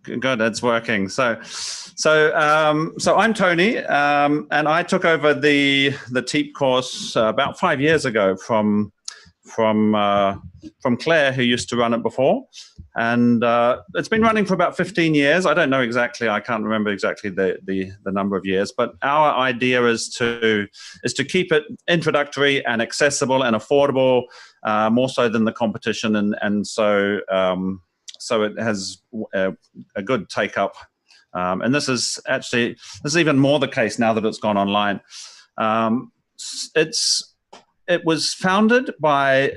Good, it's working. So I'm Tony, and I took over the TEAP course about 5 years ago from Claire, who used to run it before, and it's been running for about 15 years. I don't know exactly. I can't remember exactly the number of years, but our idea is to keep it introductory and accessible and affordable, more so than the competition, and so it has a good take up. And this is even more the case now that it's gone online. It was founded by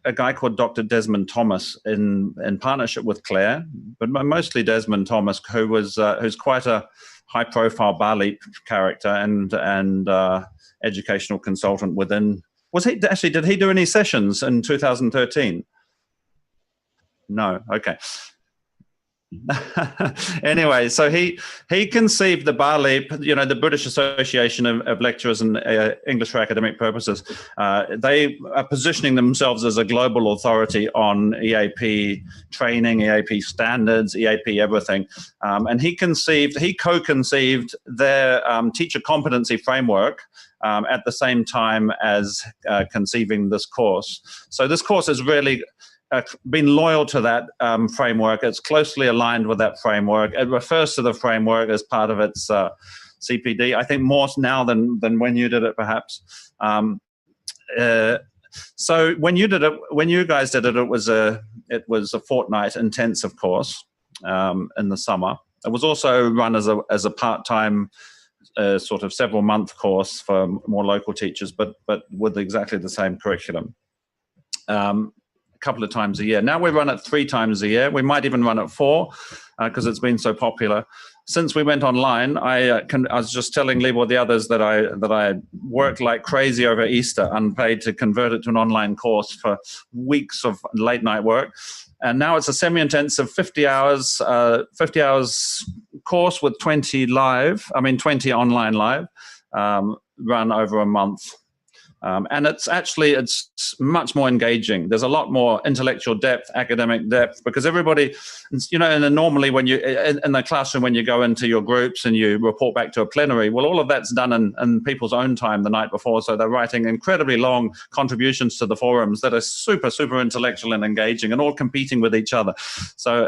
a guy called Dr. Desmond Thomas in partnership with Claire, but mostly Desmond Thomas, who's quite a high-profile BALEAP character and educational consultant within. Did he do any sessions in 2013? No. Okay. Anyway, so he conceived the BALEAP, the British Association of Lecturers and English for Academic Purposes. They are positioning themselves as a global authority on EAP training, EAP standards, EAP everything. And he co-conceived their teacher competency framework at the same time as conceiving this course. So this course is really been loyal to that framework. It's closely aligned with that framework. It refers to the framework as part of its CPD. I think more now than when you did it, perhaps. So when you guys did it, it was a fortnight intensive course in the summer. It was also run as a part-time sort of several-month course for more local teachers, but with exactly the same curriculum. A couple of times a year. Now we run it 3 times a year. We might even run it 4 because it's been so popular. Since we went online, I was just telling Libor the others that I worked like crazy over Easter, unpaid, to convert it to an online course for weeks of late night work. And now it's a semi-intensive 50 hours course with 20 online live, run over a month. And it's much more engaging. There's a lot more intellectual depth, academic depth, because everybody, and then normally when you in the classroom, when you go into your groups and you report back to a plenary, well, all of that's done in people's own time the night before. So they're writing incredibly long contributions to the forums that are super, super intellectual and engaging, and all competing with each other. So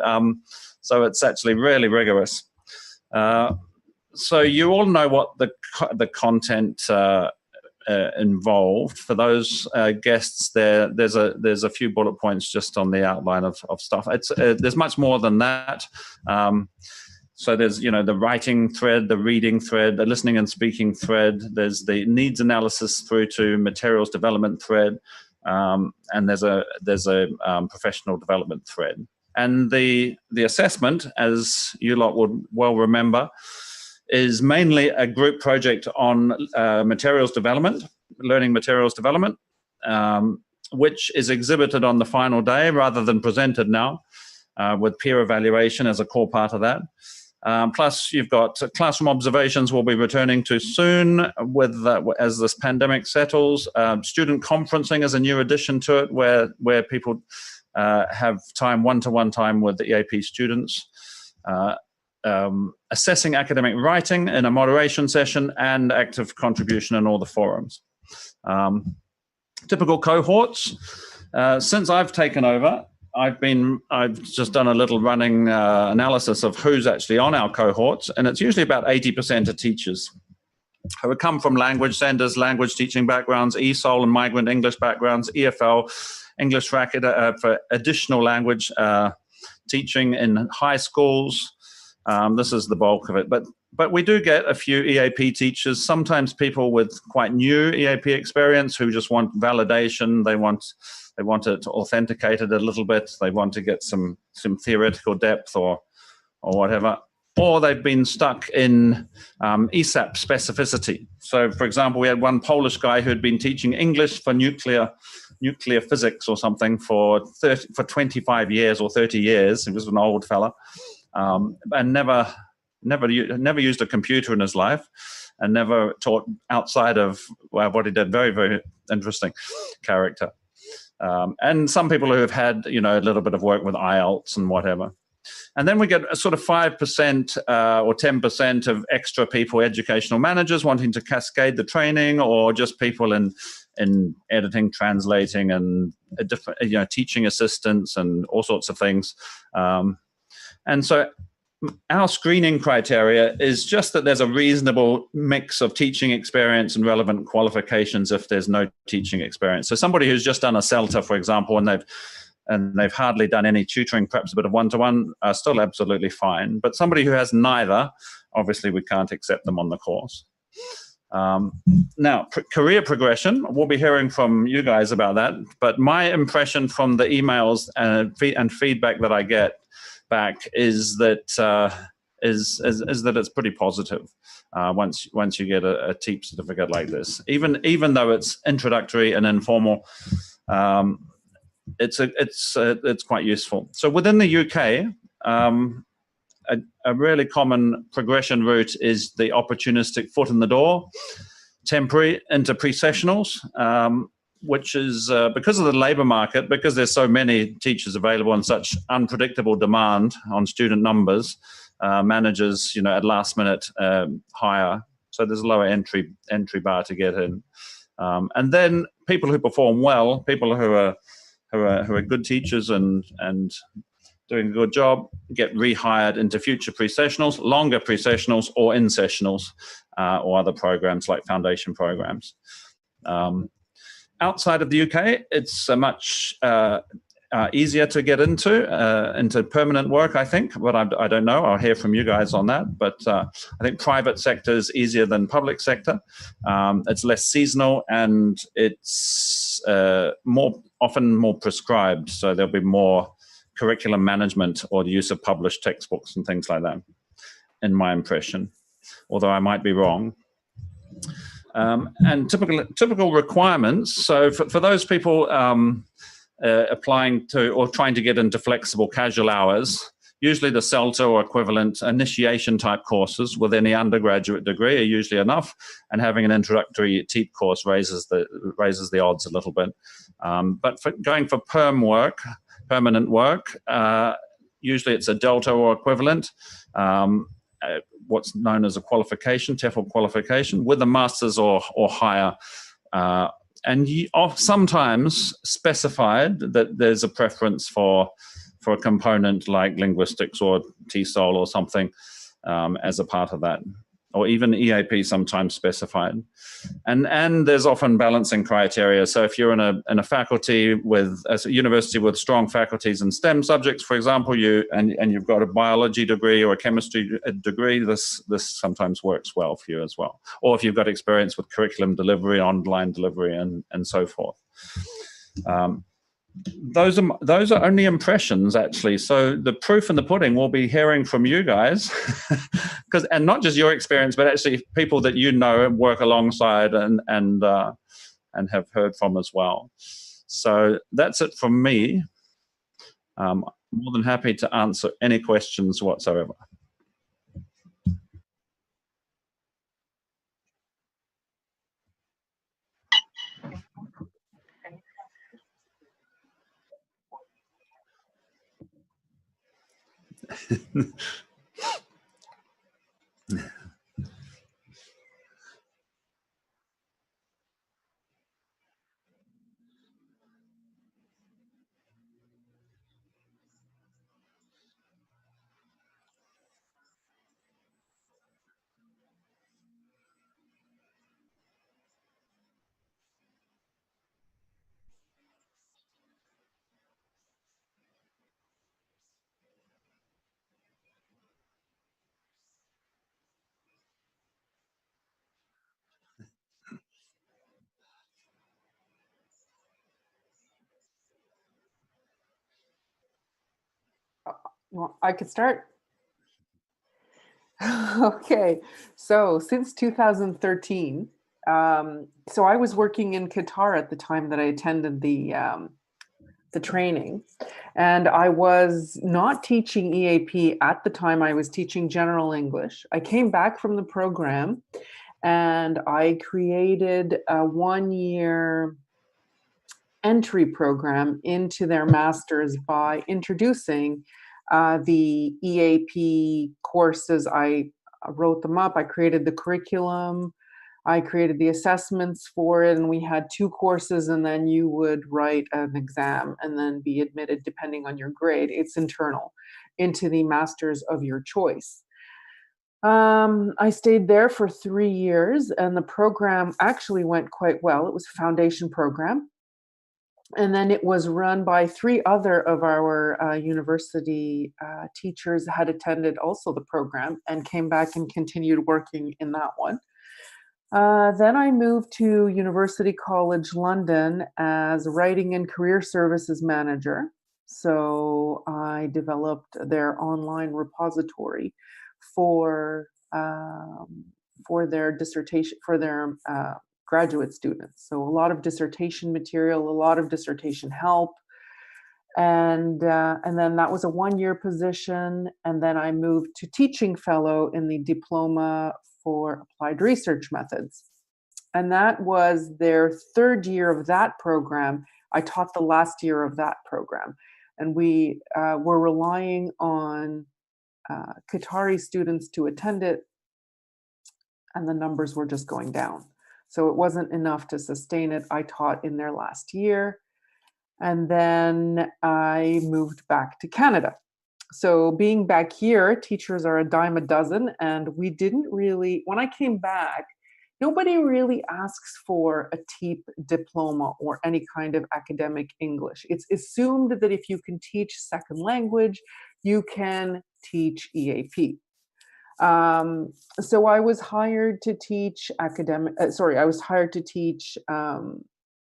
it's actually really rigorous. So you all know what the content involved. For those guests, there's a few bullet points just on the outline of stuff. There's much more than that. So there's the writing thread, the reading thread, the listening and speaking thread. There's the needs analysis through to materials development thread, and there's a professional development thread. And the assessment, as you lot would well remember, is mainly a group project on materials development, learning materials development, which is exhibited on the final day rather than presented now, with peer evaluation as a core part of that. Plus, you've got classroom observations we'll be returning to soon as this pandemic settles. Student conferencing is a new addition to it, where people have one-to-one time with the EAP students. Assessing academic writing in a moderation session, and active contribution in all the forums. Typical cohorts. Since I've taken over, I've just done a little running analysis of who's actually on our cohorts, and it's usually about 80% of teachers who come from language centers, language teaching backgrounds, ESOL and migrant English backgrounds, EFL, English for additional language teaching in high schools. This is the bulk of it, but we do get a few EAP teachers, sometimes people with quite new EAP experience who just want validation. They want it authenticated a little bit. They want to get some theoretical depth or whatever. Or they've been stuck in ESAP specificity. So, for example, we had one Polish guy who had been teaching English for nuclear physics or something for 25 years or 30 years. He was an old fella. And never used a computer in his life, and never taught outside of what he did. Very, very interesting character. And some people who have had a little bit of work with IELTS and whatever. And then we get a sort of 5% or 10% of extra people, educational managers wanting to cascade the training, or just people in editing, translating, and different, teaching assistants and all sorts of things. And so our screening criteria is just that there's a reasonable mix of teaching experience and relevant qualifications if there's no teaching experience. So somebody who's just done a CELTA, for example, and they've hardly done any tutoring, perhaps a bit of one-to-one, are still absolutely fine. But somebody who has neither, obviously we can't accept them on the course. Now, career progression, we'll be hearing from you guys about that. But my impression from the emails and feedback that I get back is that it's pretty positive once you get a TEAP certificate like this. Even though it's introductory and informal, it's quite useful. So within the UK, a really common progression route is the opportunistic foot in the door, temporary into pre-sessionals, which is because of the labour market, because there's so many teachers available and such unpredictable demand on student numbers, managers, at last minute hire. So there's a lower entry bar to get in, and then people who perform well, people who are good teachers and doing a good job, get rehired into future pre-sessionals, longer pre-sessionals, or in-sessionals, or other programs like foundation programs. Outside of the UK, it's much easier to get into permanent work, I think, but I don't know. I'll hear from you guys on that. But I think private sector is easier than public sector. It's less seasonal, and it's often more prescribed. So there'll be more curriculum management or the use of published textbooks and things like that, in my impression, although I might be wrong. And typical requirements. So for those people applying to or trying to get into flexible casual hours, usually the CELTA or equivalent initiation type courses with any undergraduate degree are usually enough, and having an introductory TEAP course raises the odds a little bit. But for going for permanent work, usually it's a Delta or equivalent, what's known as a qualification, TEFL qualification, with a master's or higher. And sometimes specified that there's a preference for a component like linguistics or TESOL or something as a part of that, or even EAP sometimes specified. And there's often balancing criteria. So if you're in a faculty a university with strong faculties in STEM subjects, for example, you've got a biology degree or a chemistry degree, this sometimes works well for you as well. Or if you've got experience with curriculum delivery, online delivery, and so forth. Those are only impressions, actually. So the proof in the pudding will be hearing from you guys, and not just your experience, but actually people that you know and work alongside and have heard from as well. So that's it from me. I'm more than happy to answer any questions whatsoever. Well, I could start. Okay, so since 2013, so I was working in Qatar at the time that I attended the training, and I was not teaching EAP at the time. I was teaching general English. I came back from the program, and I created a one-year entry program into their masters by introducing The EAP courses, I wrote them up. I created the curriculum. I created the assessments for it, and we had 2 courses, and then you would write an exam and then be admitted depending on your grade. It's internal into the masters of your choice. I stayed there for 3 years, and the program actually went quite well. It was a foundation program. And then it was run by 3 other of our university teachers had attended also the program and came back and continued working in that one. Then I moved to University College London as Writing and Career Services Manager. So I developed their online repository for their dissertation, for their graduate students. So a lot of dissertation material, a lot of dissertation help. And then that was a 1-year position. And then I moved to teaching fellow in the diploma for applied research methods. And that was their 3rd year of that program. I taught the last year of that program. And we were relying on Qatari students to attend it, and the numbers were just going down. So it wasn't enough to sustain it. I taught in their last year, and then I moved back to Canada. So being back here, teachers are a dime a dozen, and we didn't really, when I came back, nobody really asks for a TEAP diploma or any kind of academic English. It's assumed that if you can teach second language, you can teach EAP. So I was hired to teach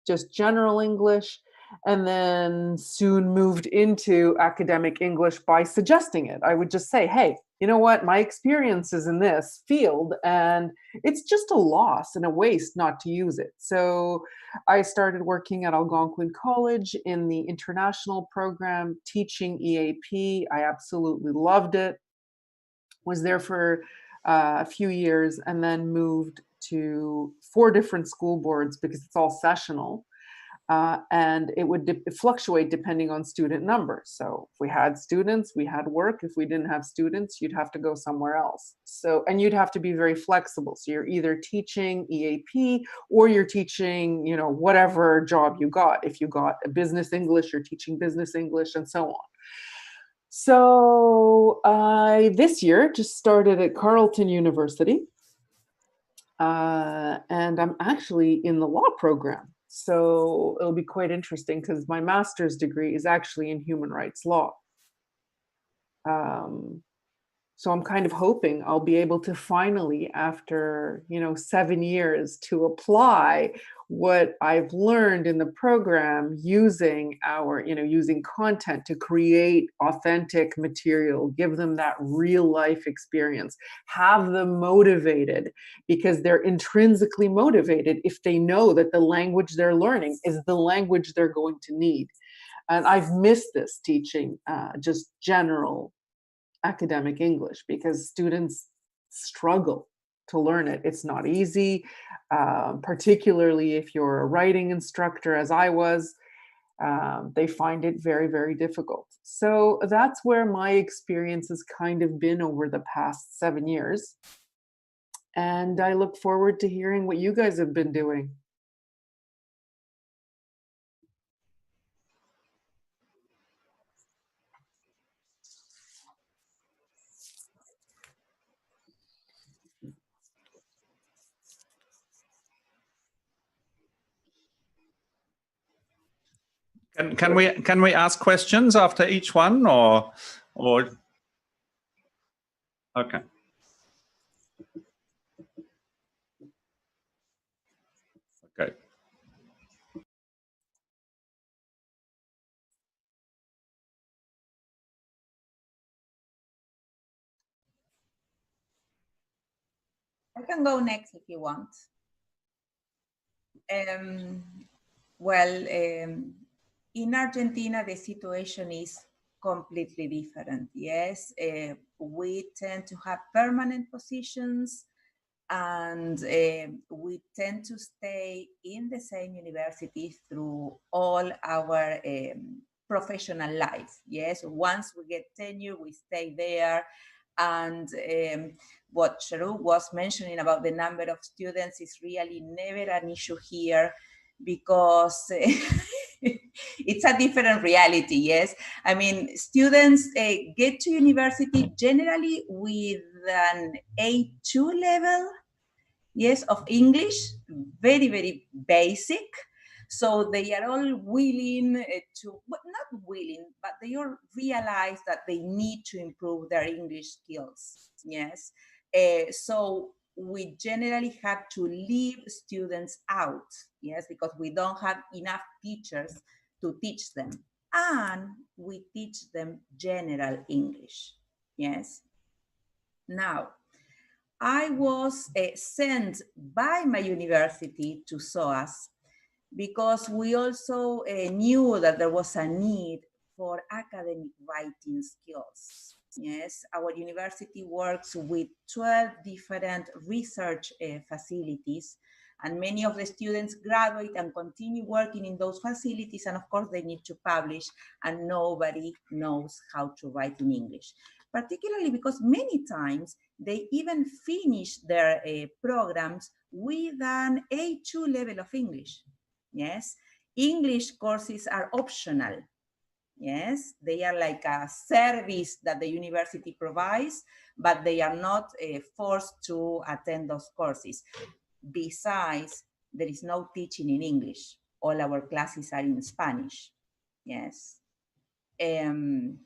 just general English, and then soon moved into academic English by suggesting it. I would just say, hey, you know what? My experience is in this field, and it's just a loss and a waste not to use it. So I started working at Algonquin College in the international program, teaching EAP. I absolutely loved it. Was there for a few years, and then moved to 4 different school boards because it's all sessional. And it would fluctuate depending on student numbers. So if we had students, we had work. If we didn't have students, you'd have to go somewhere else. So, and you'd have to be very flexible. So you're either teaching EAP or you're teaching, you know, whatever job you got. If you got a business English, you're teaching business English, and so on. So I, this year, just started at Carleton University. And I'm actually in the law program. So it'll be quite interesting because my master's degree is actually in human rights law. So I'm kind of hoping I'll be able to finally, after 7 years, to apply what I've learned in the program using using content to create authentic material, give them that real life experience, have them motivated, because they're intrinsically motivated if they know that the language they're learning is the language they're going to need. And I've missed this teaching just general academic English because students struggle to learn it. It's not easy, particularly if you're a writing instructor, as I was. They find it very, very difficult. So that's where my experience has kind of been over the past 7 years. And I look forward to hearing what you guys have been doing. Can we ask questions after each one, or okay? Okay. I can go next if you want. Well, in Argentina, the situation is completely different. Yes, we tend to have permanent positions, and we tend to stay in the same university through all our professional life. Yes, once we get tenure, we stay there. And what Shrouk was mentioning about the number of students is really never an issue here, because it's a different reality. Yes, I mean, students get to university generally with an A2 level, yes, of English, very, very basic. So they are all willing to, well, not willing, but they all realize that they need to improve their English skills. Yes. So we generally have to leave students out. Yes, because we don't have enough teachers to teach them. And we teach them general English. Yes. Now, I was sent by my university to SOAS because we also knew that there was a need for academic writing skills. Yes, our university works with 12 different research facilities, and many of the students graduate and continue working in those facilities, and of course they need to publish, and nobody knows how to write in English. Particularly because many times they even finish their programs with an A2 level of English. Yes, English courses are optional. Yes, they are like a service that the university provides, but they are not forced to attend those courses. Besides, there is no teaching in English. All our classes are in Spanish. Yes. When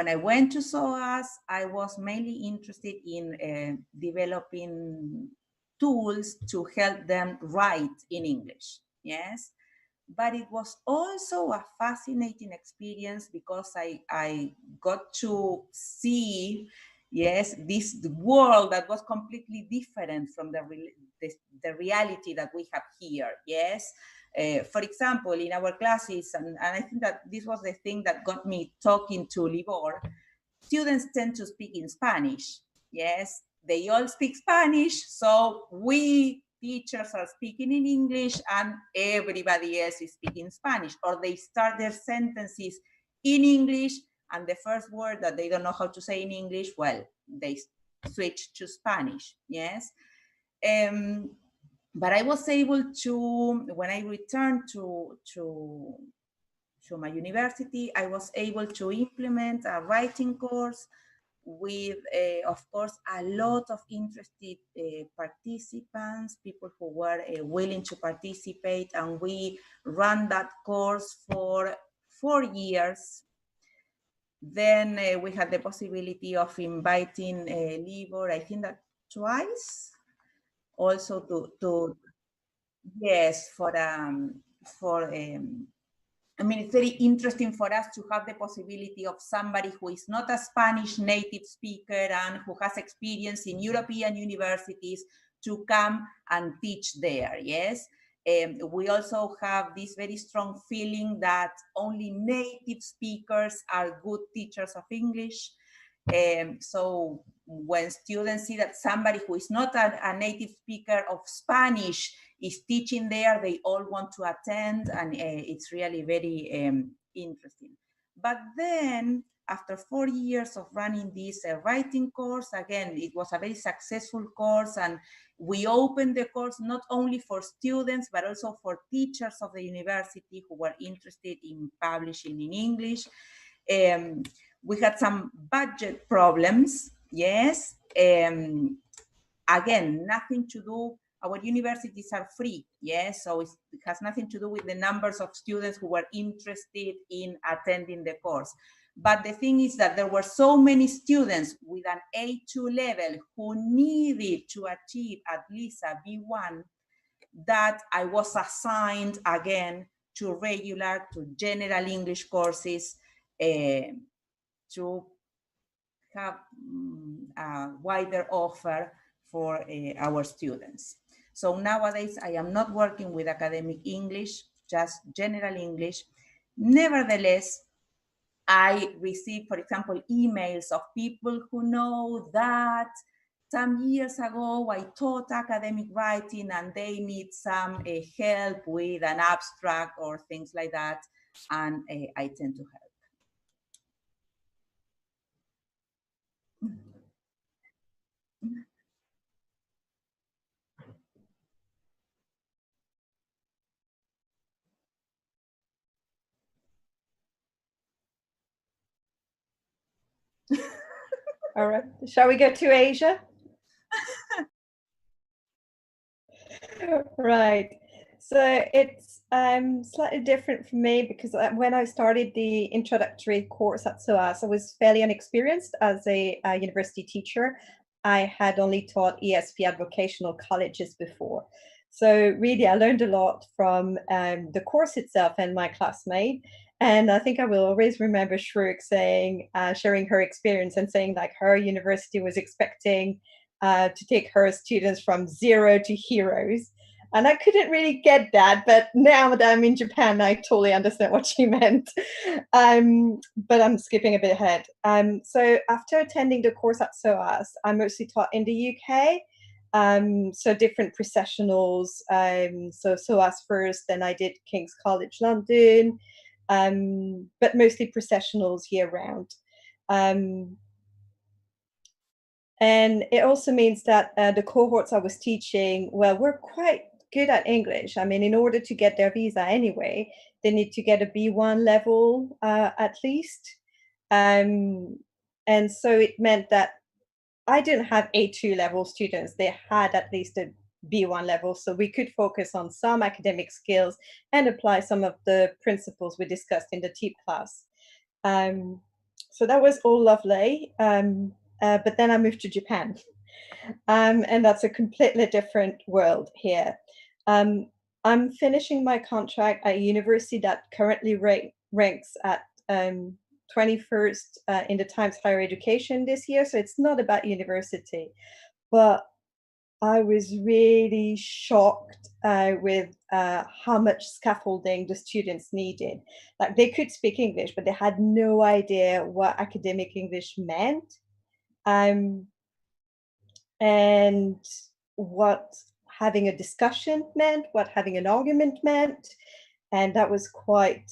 I went to SOAS, I was mainly interested in developing tools to help them write in English. Yes. But it was also a fascinating experience because I got to see, yes, this world that was completely different from the reality that we have here. Yes. For example, in our classes, and I think that this was the thing that got me talking to Libor, students tend to speak in Spanish. Yes, they all speak Spanish, so we teachers are speaking in English and everybody else is speaking Spanish, or they start their sentences in English and the first word that they don't know how to say in English, well, they switch to Spanish. Yes. But I was able to, when I returned to my university, I was able to implement a writing course with, of course, a lot of interested participants, people who were willing to participate, and we ran that course for 4 years. Then we had the possibility of inviting Libor, I think that twice, also to yes, I mean, it's very interesting for us to have the possibility of somebody who is not a Spanish native speaker and who has experience in European universities to come and teach there, yes? We also have this very strong feeling that only native speakers are good teachers of English. So when students see that somebody who is not a native speaker of Spanish is teaching there, they all want to attend, and it's really very interesting. But then, after 4 years of running this writing course, again, it was a very successful course, and we opened the course not only for students, but also for teachers of the university who were interested in publishing in English. We had some budget problems, yes. Again, nothing to do, our universities are free, yes, so it has nothing to do with the numbers of students who were interested in attending the course. But the thing is that there were so many students with an A2 level who needed to achieve at least a B1 that I was assigned again to regular, to general English courses, to have a wider offer for our students. So nowadays I am not working with academic English, just general English. Nevertheless, I receive, for example, emails of people who know that some years ago, I taught academic writing and they need some help with an abstract or things like that, and I tend to help. All right, shall we go to Asia? Right. So it's slightly different for me because when I started the introductory course at SOAS, I was fairly inexperienced as a university teacher. I had only taught ESP at vocational colleges before. So really, I learned a lot from the course itself and my classmate. And I think I will always remember Shrouk saying, sharing her experience and saying like her university was expecting to take her students from 0 to heroes. And I couldn't really get that, but now that I'm in Japan, I totally understand what she meant. But I'm skipping a bit ahead. So after attending the course at SOAS, I mostly taught in the UK. So different processionals. So SOAS first, then I did King's College London, but mostly processionals year round. And it also means that the cohorts I was teaching, well, were quite good at English. I mean, in order to get their visa anyway, they need to get a B1 level at least. And so it meant that I didn't have A2 level students. They had at least a B1 level, so we could focus on some academic skills and apply some of the principles we discussed in the TEAP class. So that was all lovely. But then I moved to Japan, and that's a completely different world here. I'm finishing my contract at a university that currently ranks at 21st in the Times Higher Education this year, so it's not about university. But I was really shocked with how much scaffolding the students needed. Like they could speak English, but they had no idea what academic English meant. And what having a discussion meant, what having an argument meant, and that was quite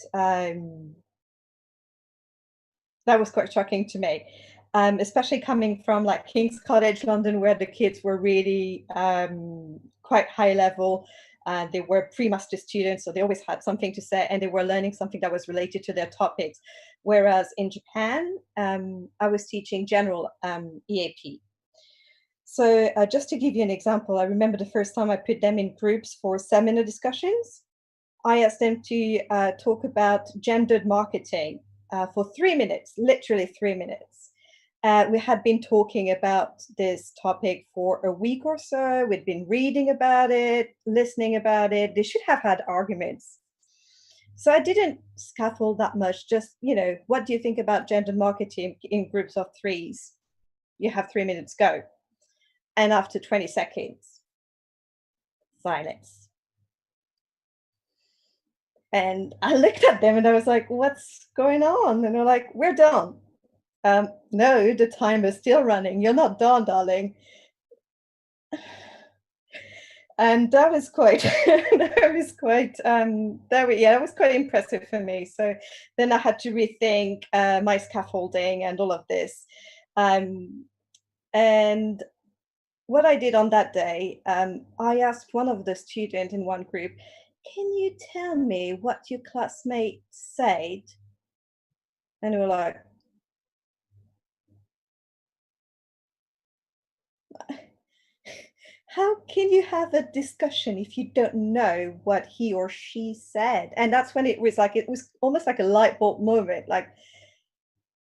shocking to me, especially coming from like King's College London, where the kids were really quite high level. They were pre-master students, so they always had something to say, and they were learning something that was related to their topics. Whereas in Japan, I was teaching general EAP. So just to give you an example, I remember the first time I put them in groups for seminar discussions. I asked them to talk about gendered marketing for 3 minutes, literally 3 minutes. We had been talking about this topic for a week or so. We'd been reading about it, listening about it. They should have had arguments. So I didn't scaffold that much, just, you know, what do you think about gender marketing in groups of threes? You have 3 minutes, go. And after 20 seconds, silence. And I looked at them and I was like, what's going on? And they're like, we're done. No, the timer's still running. You're not done, darling. And that was quite, that was quite impressive for me. So then I had to rethink my scaffolding and all of this. And what I did on that day, I asked one of the students in one group, can you tell me what your classmate said? And they were like, how can you have a discussion if you don't know what he or she said? And that's when it was almost like a light bulb moment. Like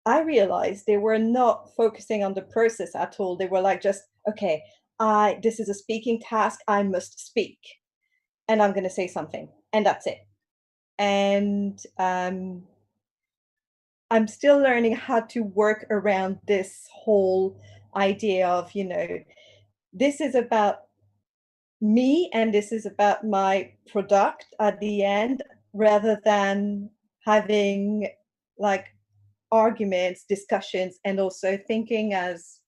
I realized they were not focusing on the process at all. They were like, just, okay, this is a speaking task. I must speak and I'm going to say something, and that's it. And I'm still learning how to work around this whole idea of, you know, this is about me and this is about my product at the end, rather than having like arguments, discussions, and also thinking as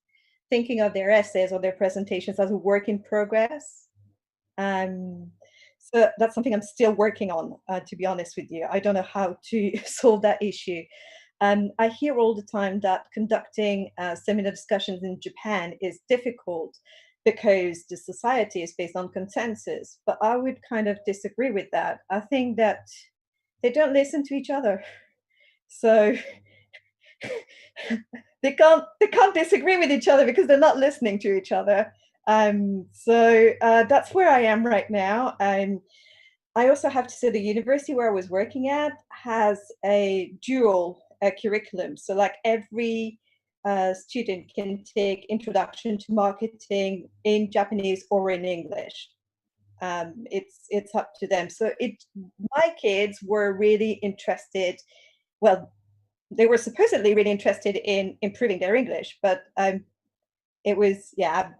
thinking of their essays or their presentations as a work in progress. So that's something I'm still working on, to be honest with you. I don't know how to solve that issue. I hear all the time that conducting seminar discussions in Japan is difficult because the society is based on consensus, but I would kind of disagree with that. I think that they don't listen to each other. So they can't disagree with each other because they're not listening to each other. So that's where I am right now. I also have to say the university where I was working at has a dual curriculum. So like every student can take Introduction to Marketing in Japanese or in English. It's up to them. So my kids were really interested. Well, they were supposedly really interested in improving their English, but it was, yeah,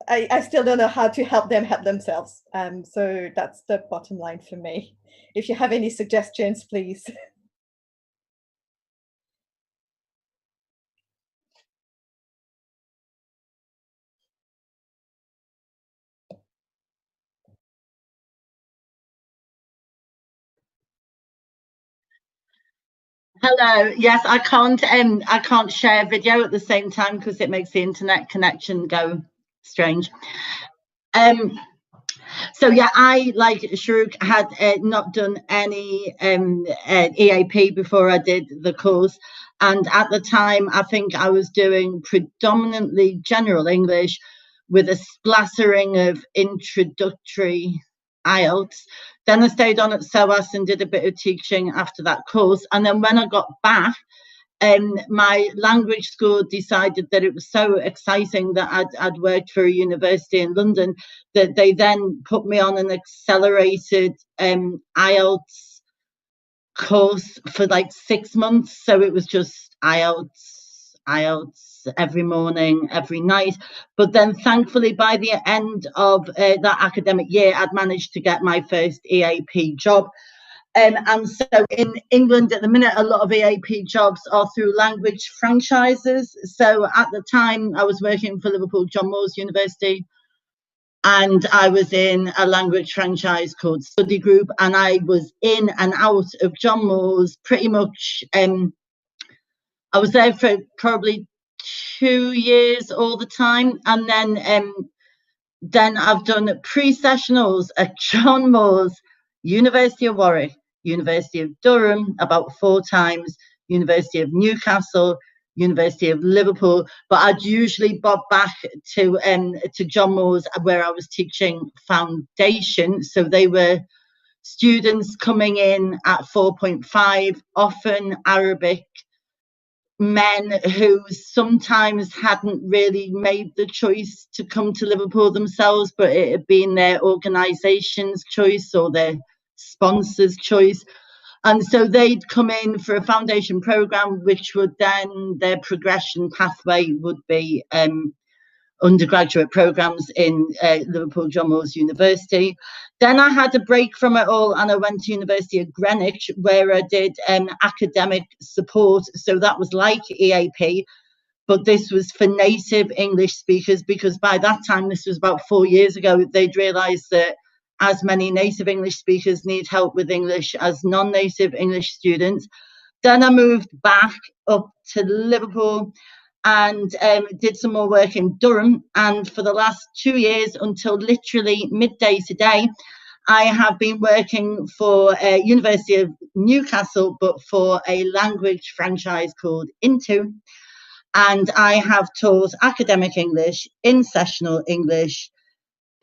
I still don't know how to help them help themselves. So that's the bottom line for me. If you have any suggestions, please. Hello. Yes, I can't share video at the same time because it makes the internet connection go strange. So yeah, I, like Shrouk, had not done any EAP before I did the course, and at the time I think I was doing predominantly general English with a splattering of introductory IELTS. Then I stayed on at SOAS and did a bit of teaching after that course, and then when I got back, my language school decided that it was so exciting that I'd worked for a university in London that they then put me on an accelerated IELTS course for like 6 months. So it was just IELTS every morning, every night. But then thankfully by the end of that academic year, I'd managed to get my first EAP job. And so in England at the minute, a lot of EAP jobs are through language franchises. So at the time I was working for Liverpool John Moores University, and I was in a language franchise called Study Group, and I was in and out of John Moores pretty much. I was there for probably 2 years all the time, and then I've done pre-sessionals at John Moores, University of Warwick, University of Durham about 4 times, University of Newcastle, University of Liverpool, but I'd usually bob back to John Moores where I was teaching foundation. So they were students coming in at 4.5, often Arabic men who sometimes hadn't really made the choice to come to Liverpool themselves, but it had been their organisation's choice or their sponsor's choice. And so they'd come in for a foundation programme, which would then, their progression pathway would be undergraduate programmes in Liverpool John Moores University. Then I had a break from it all and I went to University of Greenwich where I did academic support. So that was like EAP, but this was for native English speakers, because by that time, this was about 4 years ago, they'd realised that as many native English speakers need help with English as non-native English students. Then I moved back up to Liverpool and did some more work in Durham. And for the last 2 years, until literally midday today, I have been working for University of Newcastle, but for a language franchise called Into. And I have taught academic English, in-sessional English,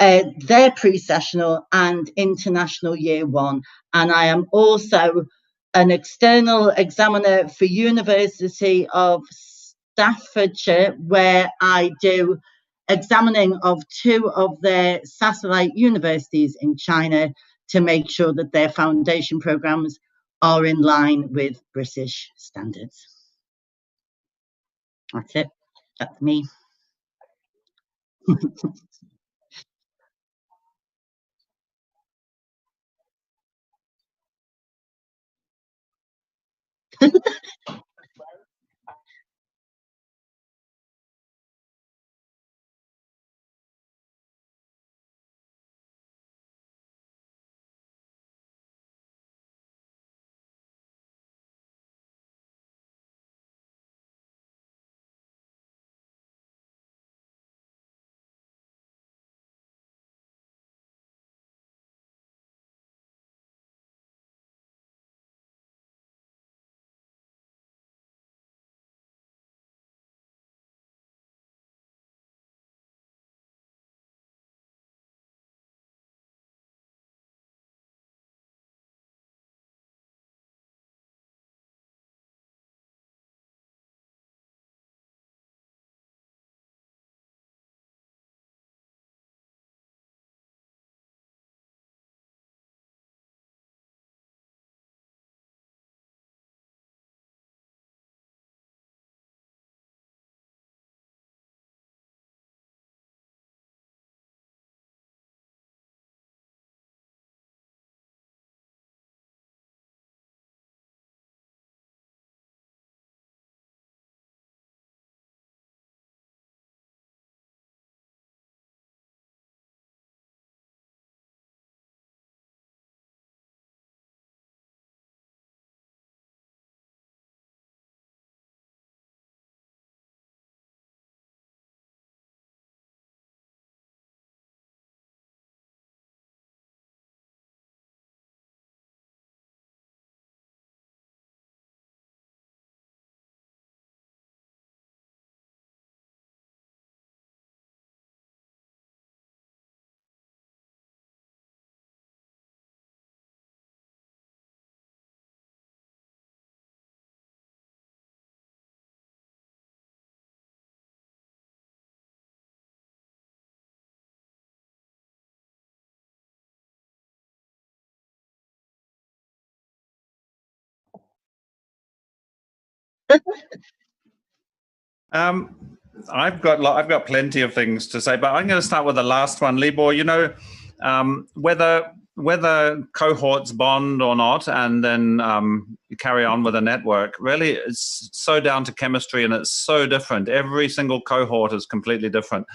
their pre-sessional and international year 1. And I am also an external examiner for University of Staffordshire, where I do examining of 2 of their satellite universities in China to make sure that their foundation programs are in line with British standards. That's it. That's me. I've got plenty of things to say, but I'm going to start with the last one, Libor. You know, whether cohorts bond or not, and then you carry on with a network, really it's so down to chemistry, and it's so different. Every single cohort is completely different.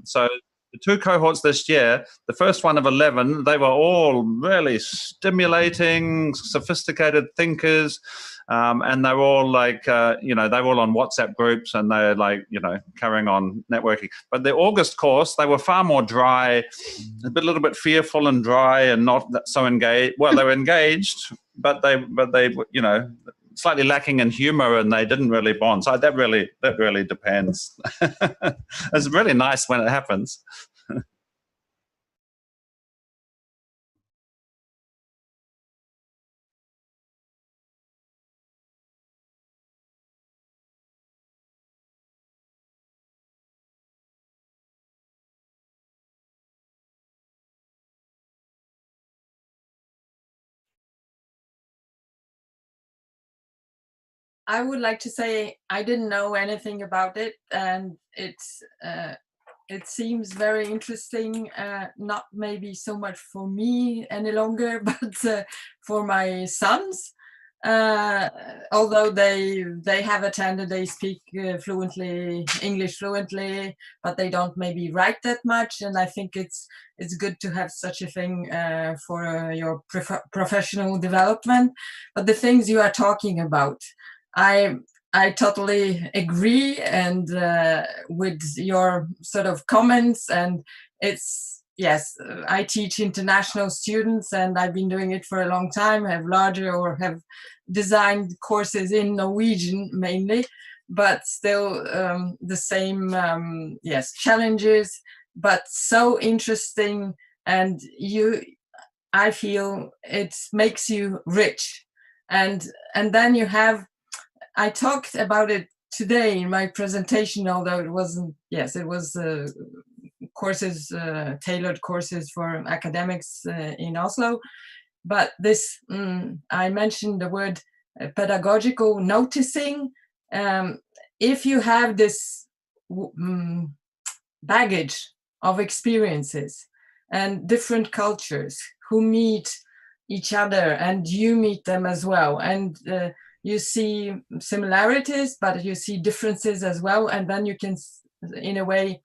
So the 2 cohorts this year, the first one of 11, they were all really stimulating, sophisticated thinkers. And they're all like, you know, they were all on WhatsApp groups, and they're like, you know, carrying on networking. But the August course, they were far more dry, a little bit fearful and dry, and not so engaged. Well, they were engaged, but they, you know, slightly lacking in humor, and they didn't really bond. So that really depends. It's really nice when it happens. I would like to say I didn't know anything about it, and it seems very interesting. Not maybe so much for me any longer, but for my sons. Although they have attended, they speak fluently English fluently, but they don't maybe write that much. And I think it's good to have such a thing for your professional development. But the things you are talking about, I totally agree, and with your sort of comments. And it's, yes, I teach international students, and I've been doing it for a long time. Have larger or have designed courses in Norwegian mainly, but still the same, yes, challenges, but so interesting. And I feel it makes you rich, and then you have. I talked about it today in my presentation, although it wasn't, yes, it was courses, tailored courses for academics in Oslo. But this, I mentioned the word pedagogical noticing. If you have this baggage of experiences and different cultures who meet each other, and you meet them as well, and you see similarities, but you see differences as well. And then you can, in a way,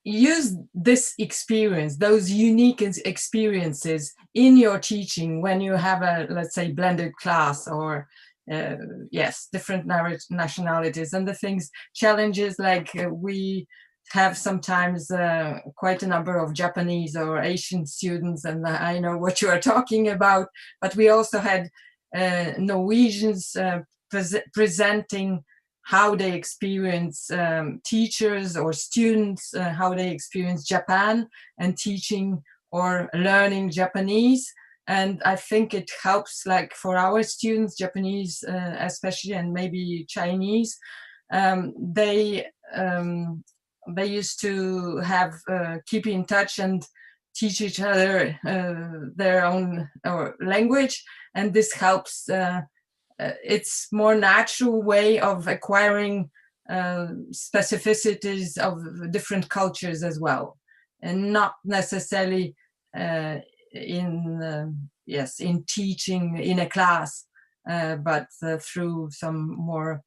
use this experience, those unique experiences in your teaching when you have a, let's say, blended class, or yes, different nationalities, and the things, challenges like we have sometimes quite a number of Japanese or Asian students, and I know what you are talking about, but we also had Norwegians presenting how they experience teachers or students, how they experience Japan and teaching or learning Japanese. And I think it helps, like for our students, Japanese especially, and maybe Chinese, they used to have keep in touch and teach each other their own language, and this helps. It's more natural way of acquiring specificities of different cultures as well, and not necessarily in teaching in a class, but through some more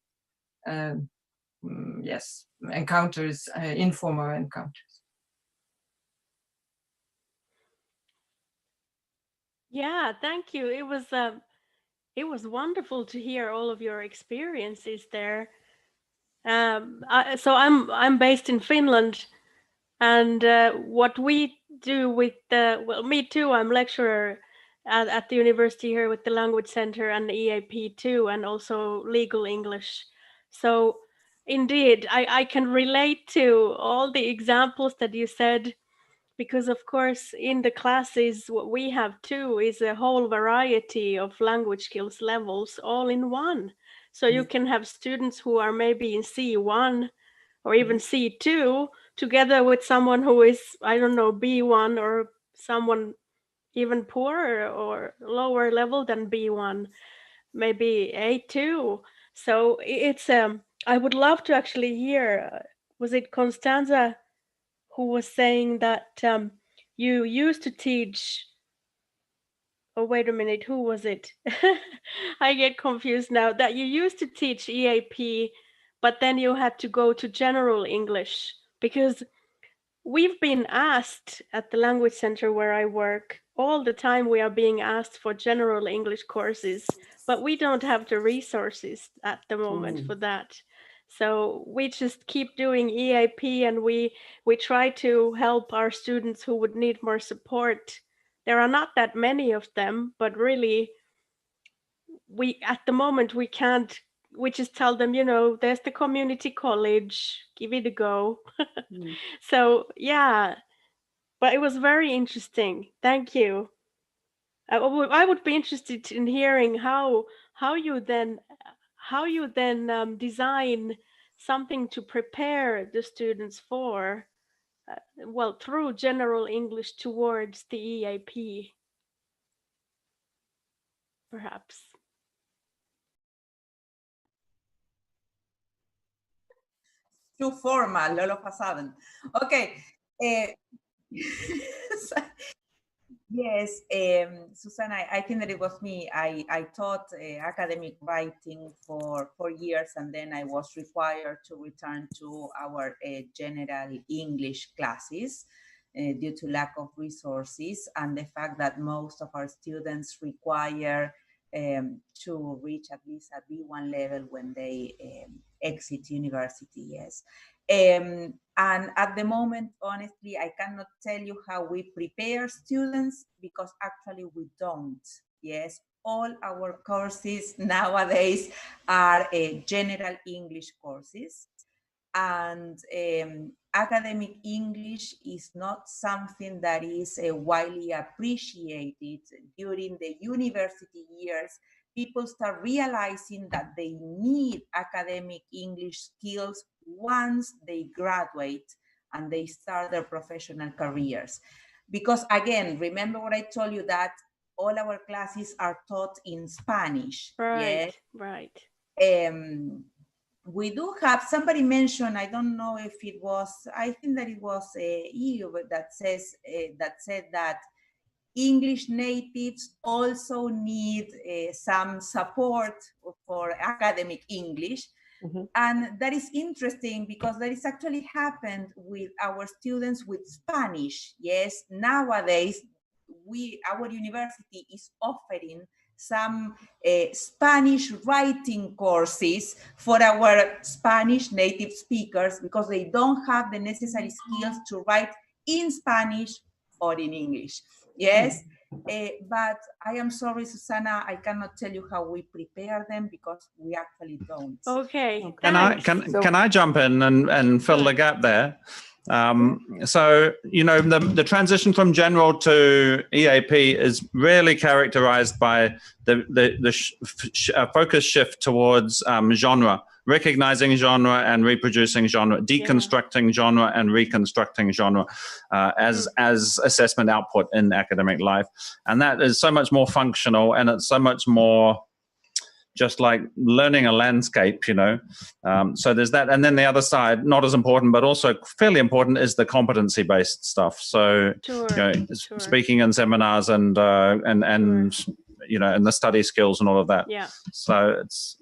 encounters, informal encounters. Yeah, thank you. It was wonderful to hear all of your experiences there. So I'm based in Finland, and what we do with well, me too. I'm lecturer at the university here with the Language Center and the EAP too, and also legal English. So indeed, I can relate to all the examples that you said, because of course in the classes what we have too is a whole variety of language skills levels all in one. So you can have students who are maybe in C1 or even C2 together with someone who is, I don't know, B1, or someone even poorer or lower level than B1, maybe A2. So it's I would love to actually hear, was it Constanza who was saying that you used to teach, oh wait a minute, who was it? I get confused now, that you used to teach EAP, but then you had to go to general English, because we've been asked at the language center where I work, all the time we are being asked for general English courses, but we don't have the resources at the moment for that. So we just keep doing EAP, and we try to help our students who would need more support. There are not that many of them, but really, at the moment we can't. We just tell them, there's the community college, give it a go. So yeah, but it was very interesting. Thank you. I would be interested in hearing how you then design something to prepare the students for, through general English towards the EAP, perhaps. Too formal all of a sudden. Okay. Yes, Susanna, I think that it was me. I taught academic writing for 4 years, and then I was required to return to our general English classes due to lack of resources and the fact that most of our students require to reach at least a B1 level when they exit university, yes. And at the moment, honestly, I cannot tell you how we prepare students, because actually we don't, yes. All our courses nowadays are general English courses. And academic English is not something that is widely appreciated during the university years. People start realizing that they need academic English skills once they graduate and they start their professional careers. Because again, remember what I told you, that all our classes are taught in Spanish. Right, yeah? right. We do have, somebody mentioned, I don't know if it was, I think that it was EU that said that English natives also need some support for academic English. And that is interesting, because that is actually happened with our students with Spanish. Yes, nowadays our university is offering some Spanish writing courses for our Spanish native speakers, because they don't have the necessary skills to write in Spanish or in English. Yes, but I am sorry, Susanna, I cannot tell you how we prepare them, because we actually don't. Okay. Can I jump in and fill the gap there? So, the transition from general to EAP is really characterized by the focus shift towards genre, recognizing genre and reproducing genre, deconstructing genre and reconstructing genre as assessment output in academic life. And that is so much more functional, and it's so much more just like learning a landscape, so there's that. And then the other side, not as important, but also fairly important, is the competency-based stuff. So, speaking in seminars and and the study skills and all of that. Yeah. So it's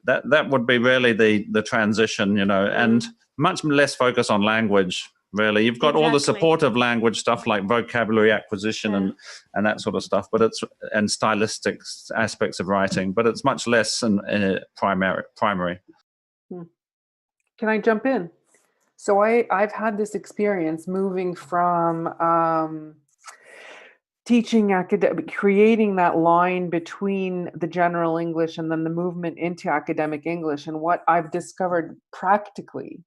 that would be really the transition, and much less focus on language. Really, you've got all the supportive language stuff like vocabulary acquisition and that sort of stuff, but and stylistic aspects of writing, but it's much less in primary. Can I jump in? So I've had this experience moving from teaching academic, creating that line between the general English and then the movement into academic English, and what I've discovered practically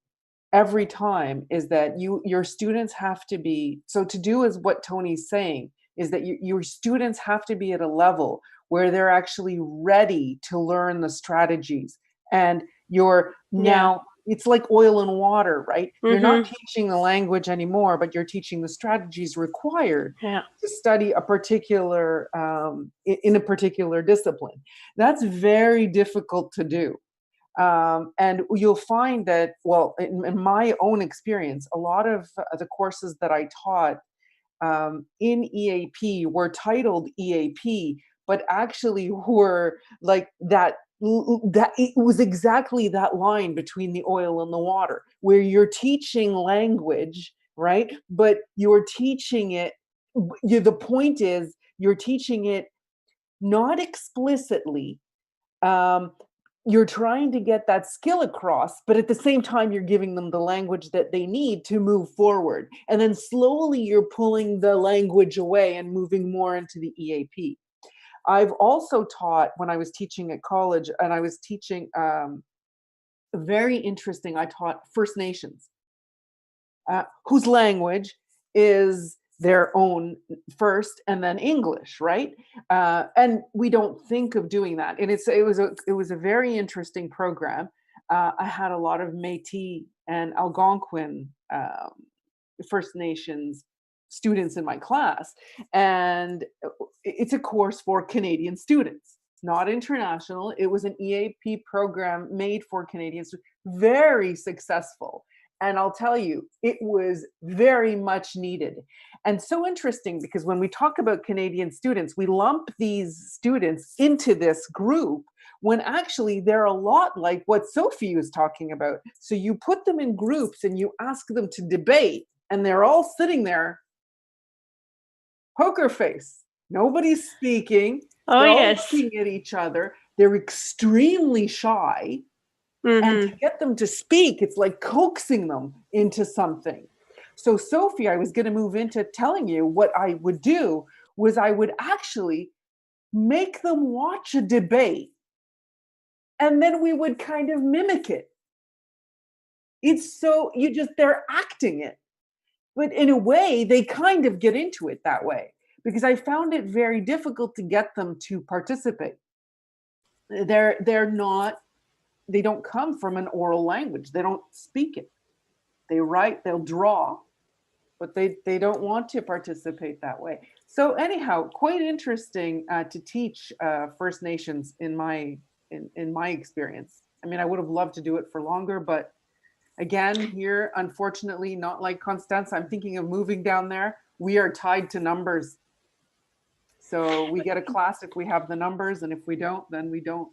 every time is that your students have to be, so to do is what Tony's saying, is that your students have to be at a level where they're actually ready to learn the strategies. And you're now it's like oil and water, right? You're not Mhm. teaching the language anymore, but you're teaching the strategies required Yeah. to study a particular, in a particular discipline. That's very difficult to do. And you'll find that, well, in my own experience, a lot of the courses that I taught in EAP were titled EAP, but actually were like that it was exactly that line between the oil and the water, where you're teaching language, right? But you're teaching it, the point is you're teaching it not explicitly. You're trying to get that skill across, but at the same time, you're giving them the language that they need to move forward. And then slowly you're pulling the language away and moving more into the EAP. I've also taught when I was teaching at college, and I was teaching very interesting, I taught First Nations, whose language is their own first and then English, right? And we don't think of doing that. And it was a very interesting program. I had a lot of Métis and Algonquin First Nations students in my class, and it's a course for Canadian students. It's not international. It was an EAP program made for Canadians, very successful. And I'll tell you, it was very much needed. And so interesting, because when we talk about Canadian students, we lump these students into this group when actually they're a lot like what Sophie was talking about. So you put them in groups and you ask them to debate, and they're all sitting there, poker face. Nobody's speaking. Oh, They're all yes. looking at each other. They're extremely shy. And to get them to speak, it's like coaxing them into something. So Sophie, I was going to move into telling you what I would do was I would actually make them watch a debate, and then we would kind of mimic it. It's so, they're acting it. But in a way, they kind of get into it that way, because I found it very difficult to get them to participate. They don't come from an oral language. They don't speak it. They write, they'll draw, but they don't want to participate that way. So anyhow, quite interesting to teach First Nations in my experience. I mean, I would have loved to do it for longer, but again, here, unfortunately, not like Constanza, I'm thinking of moving down there. We are tied to numbers. So we get a class if we have the numbers, and if we don't, then we don't.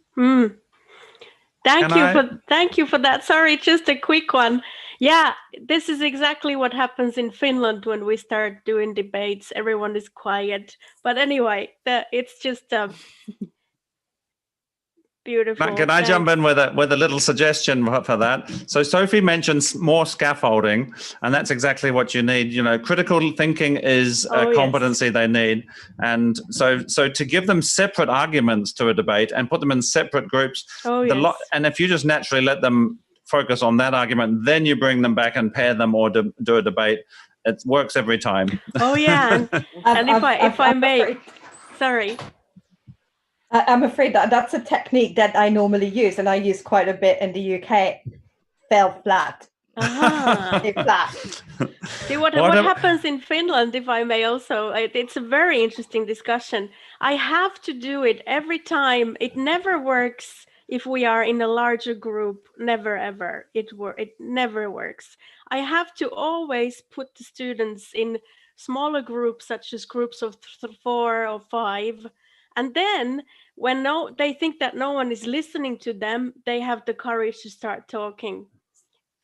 Thank you for that. Sorry, just a quick one. Yeah, this is exactly what happens in Finland when we start doing debates. Everyone is quiet. But anyway, it's just beautiful. Matt, can I jump in with a little suggestion for that? So Sophie mentions more scaffolding, and that's exactly what you need. You know, critical thinking is a competency they need. And so to give them separate arguments to a debate and put them in separate groups, and if you just naturally let them focus on that argument, then you bring them back and pair them or do a debate, it works every time. Oh yeah, and if I may, sorry. I'm afraid that's a technique that I normally use, and I use quite a bit in the UK. Fell flat. Flat. See what happens in Finland, if I may also. It's a very interesting discussion. I have to do it every time. It never works if we are in a larger group. Never ever. It never works. I have to always put the students in smaller groups, such as groups of 4 or 5. And then when they think that no one is listening to them, they have the courage to start talking.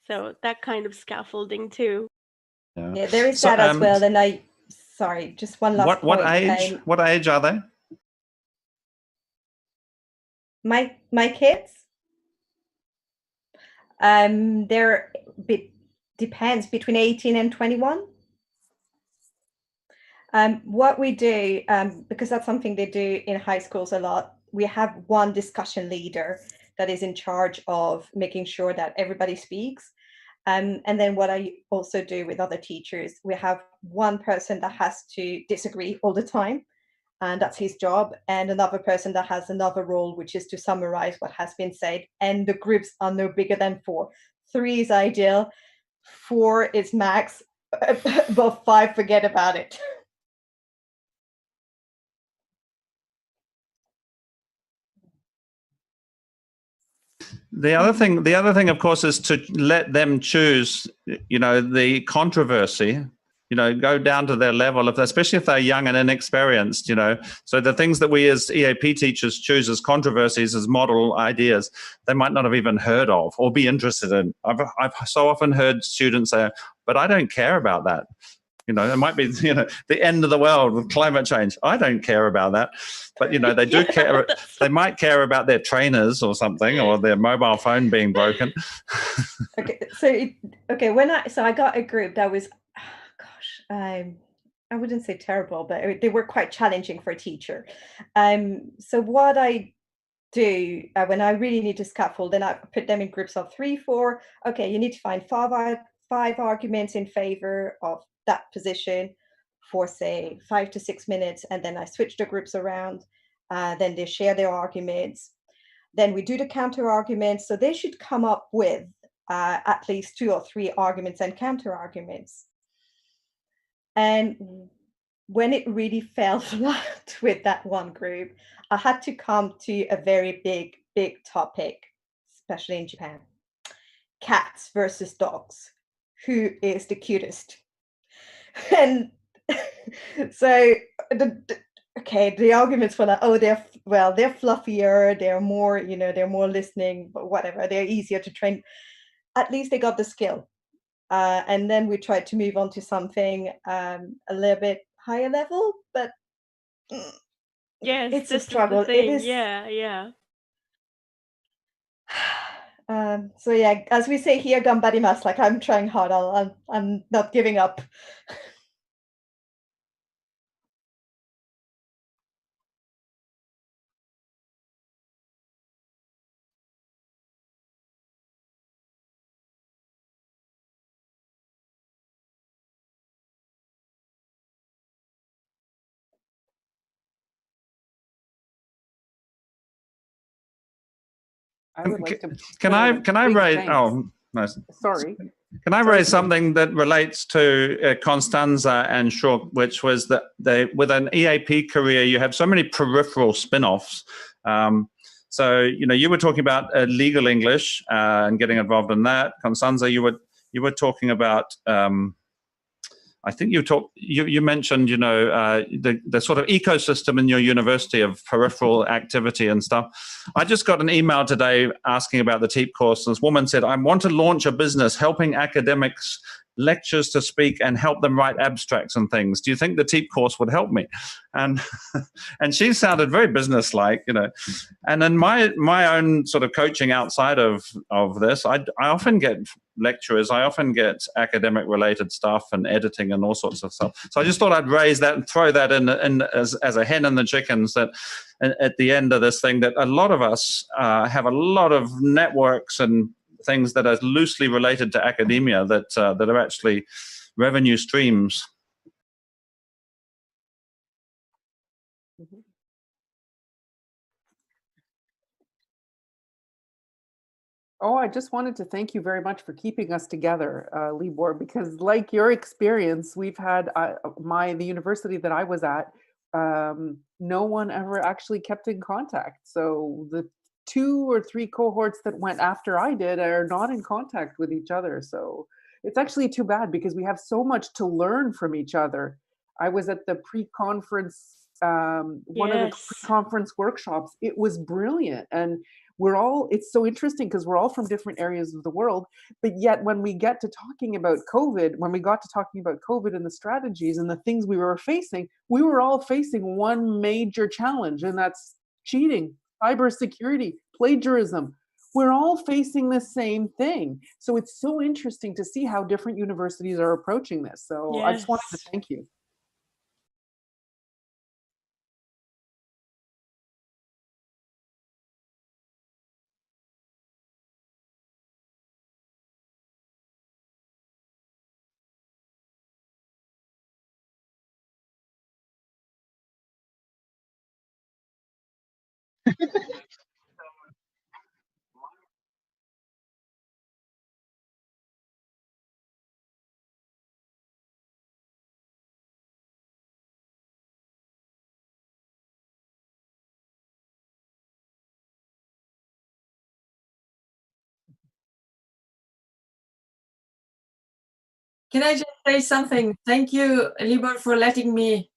So that kind of scaffolding too. Yeah, there is that as well. And sorry, just one last what point. age? What age are they? My kids? Depends, between 18 and 21. What we do, because that's something they do in high schools a lot, we have one discussion leader that is in charge of making sure that everybody speaks. And then what I also do with other teachers, we have one person that has to disagree all the time, and that's his job, and another person that has another role, which is to summarize what has been said. And the groups are no bigger than 4. 3 is ideal, 4 is max, above 5, forget about it. The other thing, of course, is to let them choose, the controversy, go down to their level, especially if they're young and inexperienced, So the things that we as EAP teachers choose as controversies, as model ideas, they might not have even heard of or be interested in. I've so often heard students say, but I don't care about that. It might be, the end of the world with climate change. I don't care about that. But, they do care. They might care about their trainers or something, or their mobile phone being broken. Okay. So I got a group that was, I wouldn't say terrible, but they were quite challenging for a teacher. So what I do when I really need to scaffold, then I put them in groups of 3, 4. Okay, you need to find 5 arguments in favor of that position for say 5 to 6 minutes, and then I switch the groups around. Then they share their arguments. Then we do the counter arguments. So they should come up with at least 2 or 3 arguments and counter arguments. And when it really fell flat with that one group, I had to come to a very big topic, especially in Japan. Cats versus dogs. Who is the cutest? And so the arguments were like, oh, they're fluffier, they're more, they're more listening, but whatever, they're easier to train. At least they got the skill. And then we tried to move on to something a little bit higher level, but yes, it's a struggle. It is. Yeah. So yeah, as we say here, gambarimasu, like I'm trying hard. I'm not giving up. I would like to. Can I raise? Thanks. Oh, no. Sorry. Can I raise something that relates to Constanza and Shrouk, which was that with an EAP career, you have so many peripheral spin-offs. So, you were talking about legal English and getting involved in that. Constanza, you were talking about, I think you mentioned, the sort of ecosystem in your university of peripheral activity and stuff. I just got an email today asking about the TEAP course. This woman said, I want to launch a business helping academics lectures to speak and help them write abstracts and things. Do you think the TEAP course would help me? And she sounded very businesslike, And in my own sort of coaching outside of this, I often get lecturers, I often get academic related stuff and editing and all sorts of stuff. So I just thought I'd raise that and throw that in as a hen and the chickens, that at the end of this thing, that a lot of us have a lot of networks and things that are loosely related to academia that are actually revenue streams. Mm-hmm. Oh, I just wanted to thank you very much for keeping us together, Libor, because like your experience, we've had the university that I was at, no one ever actually kept in contact. So the 2 or 3 cohorts that went after I did are not in contact with each other. So it's actually too bad, because we have so much to learn from each other. I was at the pre-conference, one of the pre-conference workshops. It was brilliant. And it's so interesting because we're all from different areas of the world, but yet when we got to talking about COVID and the strategies and the things we were all facing one major challenge, and that's cheating, cybersecurity, plagiarism. We're all facing the same thing. So it's so interesting to see how different universities are approaching this. So I just wanted to thank you. Can I just say something? Thank you, Libor, for letting me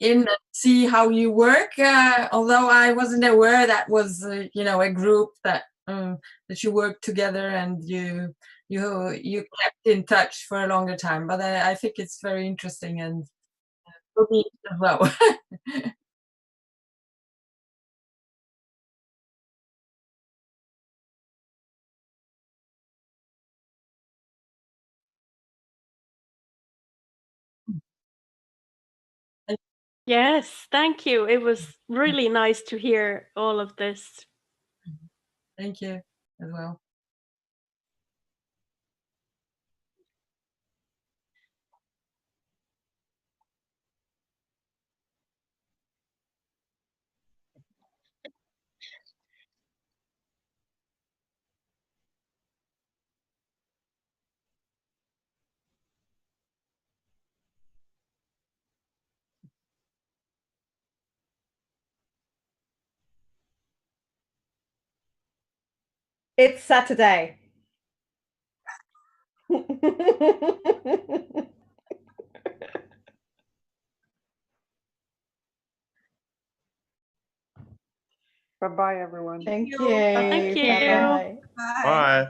in and see how you work. Although I wasn't aware that was, you know, a group that you worked together and you kept in touch for a longer time. But I think it's very interesting, and for me as well. Yes, thank you. It was really nice to hear all of this. Thank you as well. It's Saturday. Bye-bye, everyone. Thank you. Thank you. Bye-bye. Bye. Bye.